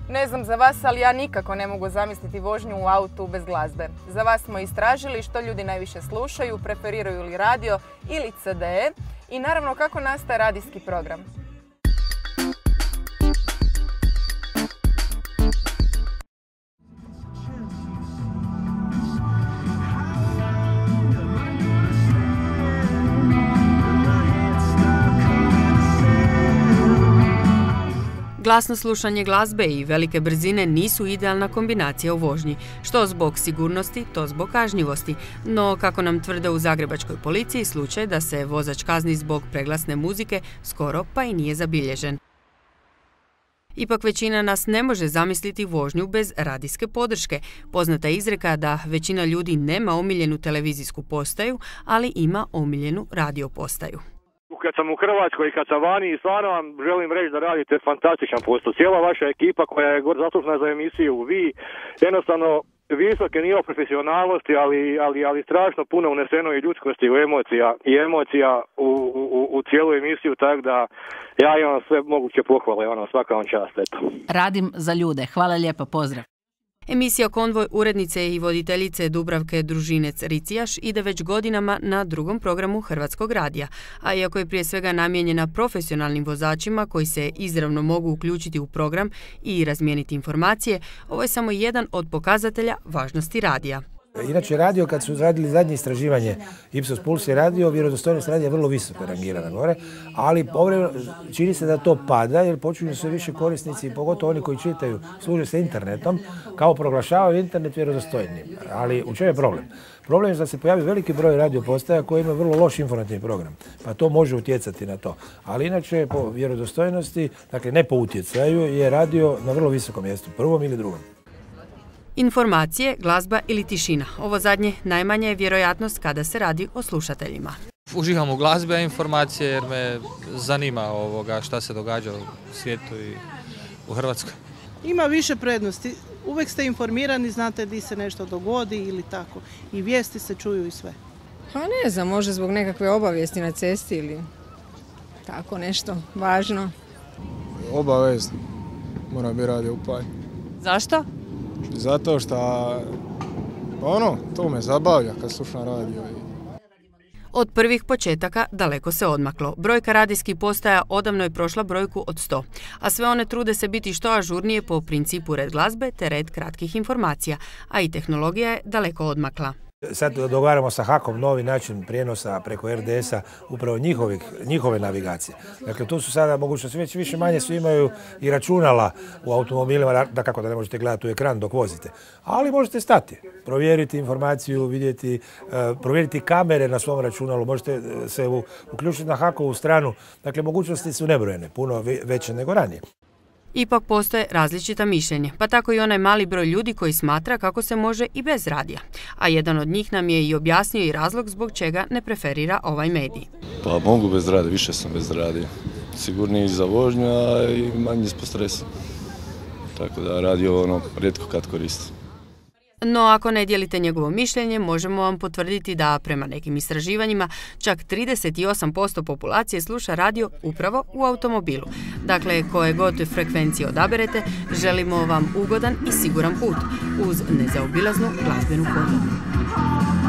Ne znam za vas, ali ja nikako ne mogu zamisliti vožnju u autu bez glazbe. Za vas smo istražili što ljudi najviše slušaju, preferiraju li radio ili CD i naravno kako nastaje radijski program. Glasno slušanje glazbe i velike brzine nisu idealna kombinacija u vožnji, što zbog sigurnosti, to zbog kažnjivosti. No, kako nam tvrde u zagrebačkoj policiji, slučaj da se vozač kazni zbog preglasne muzike skoro pa i nije zabilježen. Ipak većina nas ne može zamisliti vožnju bez radijske podrške. Poznata je izreka da većina ljudi nema omiljenu televizijsku postaju, ali ima omiljenu radio postaju. Kad sam u Hrvatskoj i kad sam vani i stvarno vam želim reći da radite fantastičan posao. Cijela vaša ekipa koja je zaslužna za emisiju, vi jednostavno visoke nivo profesionalnosti, ali strašno puno uneseno i ljudskosti i emocija u cijelu emisiju, tako da ja imam sve moguće pohvale, svaka vam čast. Eto. Radim za ljude. Hvala lijepo, pozdrav. Emisija Konvoj urednice i voditeljice Dubravke Družinec-Ricijaš ide već godinama na drugom programu Hrvatskog radija, a iako je prije svega namijenjena profesionalnim vozačima koji se izravno mogu uključiti u program i razmijeniti informacije, ovo je samo jedan od pokazatelja važnosti radija. Inače, radio, kad su radili zadnje istraživanje Ipsos Pulse radio, vjerodostojnost radija je vrlo visoko rangirana gore, ali čini se da to pada jer počinju sve više korisnici, pogotovo oni koji čitaju, služe se internetom, kao proglašavaju internet vjerodostojnim. Ali u čemu je problem? Problem je da se pojavi veliki broj radio postaja koji imaju vrlo loš informativni program, pa to može utjecati na to. Ali inače, po vjerodostojnosti, dakle ne po utjecaju, je radio na vrlo visokom mjestu, prvom ili drugom. Informacije, glazba ili tišina. Ovo zadnje najmanja je vjerojatnost kada se radi o slušateljima. Uživam u glazbe, a informacije jer me zanima šta se događa u svijetu i u Hrvatskoj. Ima više prednosti. Uvijek ste informirani, znate di se nešto dogodi ili tako. I vijesti se čuju i sve. Pa ne znam, može zbog nekakve obavijesti na cesti ili tako nešto važno. Obavezno. Mora bi radio upaljen. Zašto? Zato što to me zabavlja kad slušam radio. Od prvih početaka daleko se odmaklo. Brojka radijskih postaja odavno je prošla brojku od 100, a sve one trude se biti što ažurnije po principu red glazbe te red kratkih informacija, a i tehnologija je daleko odmakla. Sad dogovaramo sa HAK-om novi način prijenosa preko RDS-a, upravo njihove navigacije. Dakle, tu su sada mogućnosti, već više manje su imaju i računala u automobilima, da kako da ne možete gledati u ekran dok vozite. Ali možete stati, provjeriti informaciju, vidjeti, provjeriti kamere na svom računalu, možete se uključiti na HAK-ovu stranu. Dakle, mogućnosti su nebrojene, puno veće nego ranije. Ipak postoje različita mišljenja, pa tako i onaj mali broj ljudi koji smatra kako se može i bez radija. A jedan od njih nam je i objasnio i razlog zbog čega ne preferira ovaj medij. Pa mogu bez radija, više sam bez radija. Sigurniji za vožnju, a i manje po stresu. Tako da radio rijetko kad koristim. No, ako ne dijelite njegovo mišljenje, možemo vam potvrditi da prema nekim istraživanjima čak 38% populacije sluša radio upravo u automobilu. Dakle, koje god frekvencije odaberete, želimo vam ugodan i siguran put uz nezaobilaznu glazbenu podlogu.